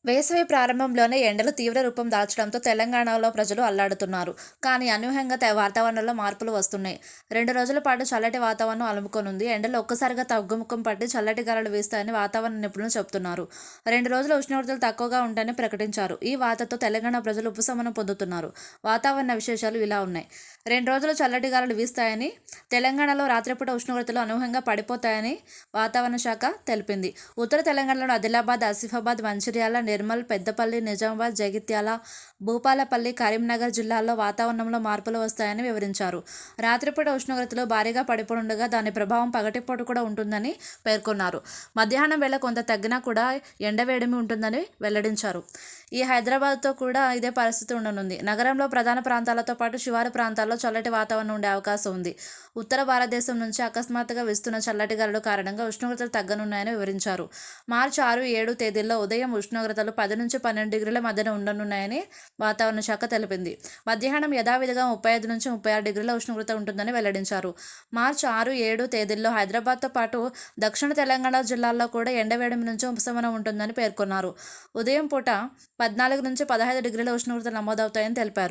వేసవి ప్రారంభంలోనే ఎండలు తీవ్ర రూపం దాల్చడంతో తెలంగాణలో ప్రజలు అల్లాడుతున్నారు. కానీ అనూహ్యంగా వాతావరణంలో మార్పులు వస్తున్నాయి. 2 రోజుల పాటు చల్లటి వాతావరణం అలుముకోనుంది. ఎండలు ఒక్కసారిగా తగ్గుముఖం పట్టి చల్లటి గాలులు వీస్తాయని వాతావరణ నిపుణులు చెబుతున్నారు. 2 రోజులు ఉష్ణోగ్రతలు తక్కువగా ఉంటాయని ప్రకటించారు. ఈ వార్తతో తెలంగాణ ప్రజలు ఉపశమనం పొందుతున్నారు. వాతావరణ విశేషాలు ఇలా ఉన్నాయి. 2 రోజులు చల్లటి గాలులు వీస్తాయని, తెలంగాణలో రాత్రిపూట ఉష్ణోగ్రతలు అనూహ్యంగా పడిపోతాయని వాతావరణ శాఖ తెలిపింది. ఉత్తర తెలంగాణలో ఆదిలాబాద్, ఆసిఫాబాద్, మంచిర్యాల, నిర్మల్, పెద్దపల్లి, నిజామాబాద్, జగిత్యాల, భూపాలపల్లి, కరీంనగర్ జిల్లాల్లో వాతావరణంలో మార్పులు వస్తాయని వివరించారు. రాత్రిపూట ఉష్ణోగ్రతలు భారీగా పడిపోనుండగా దాని ప్రభావం పగటిపూట కూడా ఉంటుందని పేర్కొన్నారు. మధ్యాహ్నం వేళ కొంత తగ్గినా కూడా ఎండవేడిమి ఉంటుందని వెల్లడించారు. ఈ హైదరాబాద్తో కూడా ఇదే పరిస్థితి ఉండనుంది. నగరంలో ప్రధాన ప్రాంతాలతో పాటు శివారు ప్రాంతాల్లో చల్లటి వాతావరణం ఉండే అవకాశం ఉంది. ఉత్తర భారతదేశం నుంచి అకస్మాత్తుగా వీస్తున్న చల్లటి గాలుల కారణంగా ఉష్ణోగ్రతలు తగ్గనున్నాయని వివరించారు. మార్చి 6, 7 తేదీల్లో ఉదయం ఉష్ణోగ్రతలు 10 నుంచి 12 డిగ్రీల మధ్యన ఉండనున్నాయని వాతావరణ శాఖ తెలిపింది. మధ్యాహ్నం యథావిధిగా 35 నుంచి 36 డిగ్రీల ఉష్ణోగ్రత ఉంటుందని వెల్లడించారు. మార్చి 6, 7 తేదీల్లో హైదరాబాద్తో పాటు దక్షిణ తెలంగాణ జిల్లాల్లో కూడా ఎండవేడిమి నుంచి ఉపశమనం ఉంటుందని పేర్కొన్నారు. ఉదయం పూట 14 నుంచి 15 డిగ్రీల ఉష్ణోగ్రతలు నమోదవుతాయని తెలిపారు.